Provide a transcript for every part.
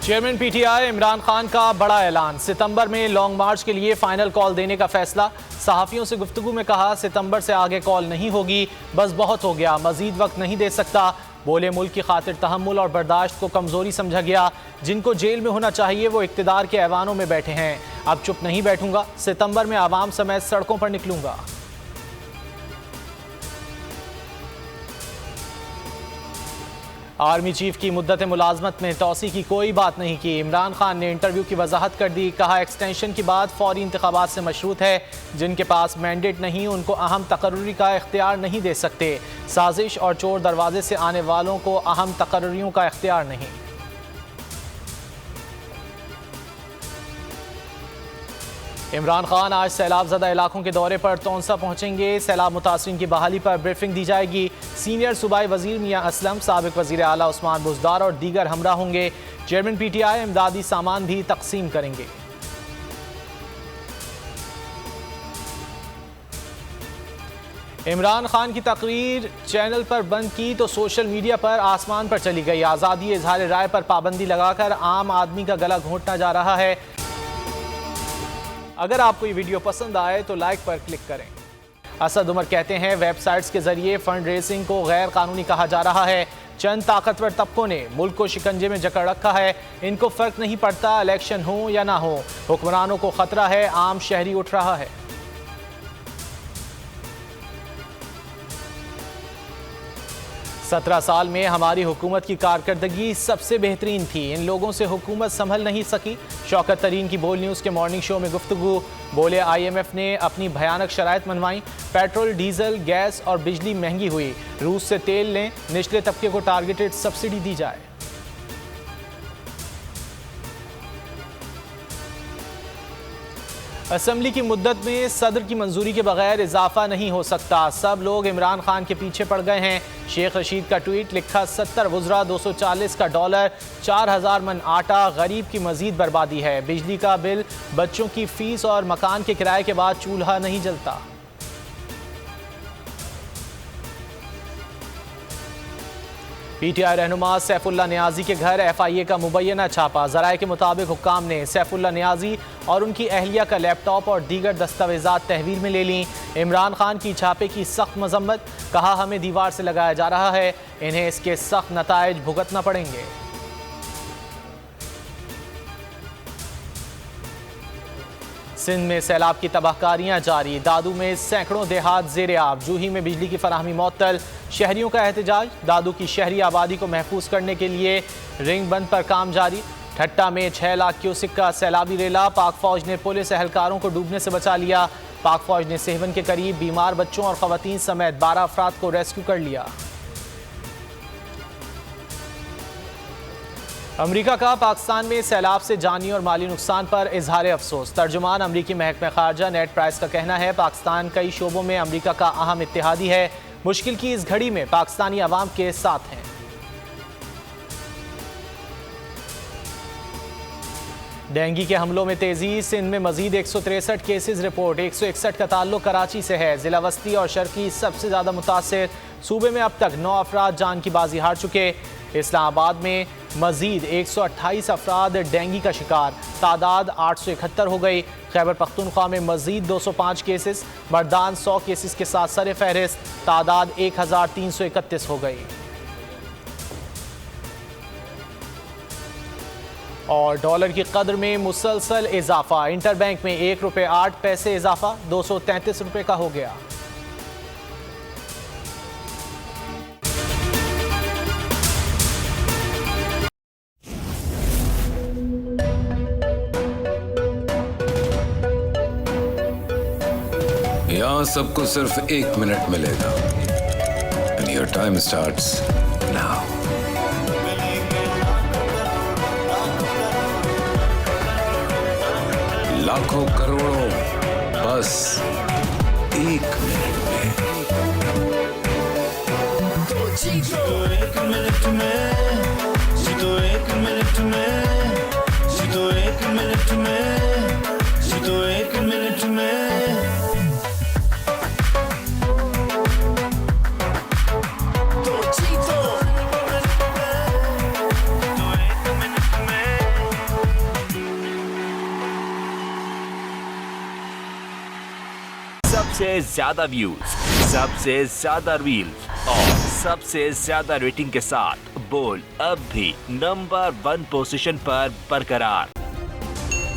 Chairman PTI Imran Khan का बड़ा ऐलान। सितंबर में लॉन्ग मार्च के लिए फाइनल कॉल देने का फैसला। सहाफियों से गुफ्तगू में कहा, सितंबर से आगे कॉल नहीं होगी, बस बहुत हो गया, मजीद वक्त नहीं दे सकता। बोले, मुल्क की खातिर तहम्मुल और बर्दाश्त को कमजोरी समझा गया। जिनको जेल में होना चाहिए वो इक्तिदार के ऐवानों में बैठे हैं। अब चुप नहीं बैठूंगा, सितंबर में आवाम समेत सड़कों पर निकलूंगा। आर्मी चीफ की मुद्दत मुलाजमत में तोसी की कोई बात नहीं की। इमरान खान ने इंटरव्यू की वजाहत कर दी। कहा, एक्सटेंशन की बात फौरी इंतखाबात से मशरूत है। जिनके पास मैंडेट नहीं उनको अहम तकर्रुरी का इख्तियार नहीं दे सकते। साजिश और चोर दरवाजे से आने वालों को अहम तकर्रुरियों का इख्तियार नहीं। इमरान खान आज सैलाब ज़दा इलाकों के दौरे पर तौंसा पहुंचेंगे। सैलाब मुतासरीन की बहाली पर ब्रीफिंग दी जाएगी। सीनियर सूबाई वजीर मियां असलम, साबिक वजीर आला उस्मान बुज़दार और दीगर हमरा होंगे। चेयरमैन पीटीआई इमदादी सामान भी तकसीम करेंगे। इमरान खान की तकरीर चैनल पर बंद की तो सोशल मीडिया पर आसमान पर चली गई। आज़ादी इजहार राय पर पाबंदी लगाकर आम आदमी का गला घोंटना जा रहा है। अगर आपको ये वीडियो पसंद आए तो लाइक पर क्लिक करें। असद उमर कहते हैं, वेबसाइट्स के जरिए फंड रेजिंग को गैर कानूनी कहा जा रहा है। चंद ताकतवर तबकों ने मुल्क को शिकंजे में जकड़ रखा है। इनको फर्क नहीं पड़ता इलेक्शन हो या ना हो, हुक्मरानों को खतरा है, आम शहरी उठ रहा है। सत्रह साल में हमारी हुकूमत की कारकर्दगी सबसे बेहतरीन थी। इन लोगों से हुकूमत संभल नहीं सकी। शौकत तरीन की बोल न्यूज़ के मॉर्निंग शो में गुफ्तगू। बोले, IMF ने अपनी भयानक शराइत मनवाई। पेट्रोल, डीजल, गैस और बिजली महंगी हुई। रूस से तेल लें, निचले तबके को टारगेटेड सब्सिडी दी जाए। असम्बली की मुद्दत में सदर की मंजूरी के बगैर इजाफा नहीं हो सकता। सब लोग इमरान खान के पीछे पड़ गए हैं। शेख रशीद का ट्वीट। लिखा, 70 वुज़रा, 240 का डॉलर, 4000 मन आटा, गरीब की मजीद बर्बादी है। बिजली का बिल, बच्चों की फीस और मकान के किराए के बाद चूल्हा नहीं जलता। पीटीआई रहनुमा सैफुल्ला नियाजी के घर FIA का मुबैना छापा। ज़राए के मुताबिक हुक्काम ने सैफुल्ला नियाजी और उनकी अहलिया का लैपटॉप और दीगर दस्तावेजात तहवील में ले लीं। इमरान खान की छापे की सख्त मजम्मत। कहा, हमें दीवार से लगाया जा रहा है, इन्हें इसके सख्त नताइज भुगतना पड़ेंगे। सिंध में सैलाब की तबाहकारियां जारी। दादू में सैकड़ों देहात ज़ेरे आब। जूही में बिजली की फराहमी मअतल। शहरियों का एहतजाज। दादू की शहरी आबादी को महफूज करने के लिए रिंग बंद पर काम जारी। ठट्टा में 6 लाख क्यूसिक का सैलाबी रेला। पाक फौज ने पुलिस एहलकारों को डूबने से बचा लिया। पाक फौज ने सेहवन के करीब बीमार बच्चों और खवातीन समेत 12 अफराद को रेस्क्यू कर लिया। अमरीका का पाकिस्तान में सैलाब से जानी और माली नुकसान पर इजहार अफसोस। तर्जुमान अमरीकी महकमा खारजा नेड प्राइस का कहना है, पाकिस्तान कई शोबों में अमरीका का अहम इत्तेहादी है। मुश्किल की इस घड़ी में पाकिस्तानी अवाम के साथ हैं। डेंगू के हमलों में तेजी। सिंध में मजीद 163 केसेस रिपोर्ट। 161 का ताल्लुक कराची से है। जिला वस्ती और शर्की सबसे ज्यादा मुतासिर। सूबे में अब तक 9 अफराद जान की बाजी हार चुके। इस्लामाबाद में मजीद 128 अफराद डेंगू का शिकार। तादाद 871 हो गई। खैबर पख्तूनख्वा में मजीद 205 केसेस। बरदान 100 केसेस के साथ सर फहरिस्त। तादाद 1331 हो गई। और डॉलर की कदर में मुसलसल इजाफा। इंटरबैंक में 1 रुपये 8 पैसे इजाफा, 233 रुपये का हो गया। यहाँ सबको सिर्फ 1 मिनट मिलेगा। And your time starts now. लाखों करोड़ों बस 1 मिनट में। जीतो 1 मिनट में, जीतो 1 मिनट में, जीतो 1 मिनट में, जीतो 1 मिनट में। तो जीतो 1 मिनट में, जीतो 1 मिनट में। सबसे ज्यादा व्यूज, सबसे ज्यादा रील्स और सबसे ज्यादा रेटिंग के साथ बोल अब भी नंबर 1 पोजीशन पर बरकरार।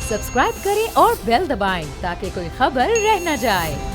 सब्सक्राइब करें और बेल दबाएं ताकि कोई खबर रह न जाए।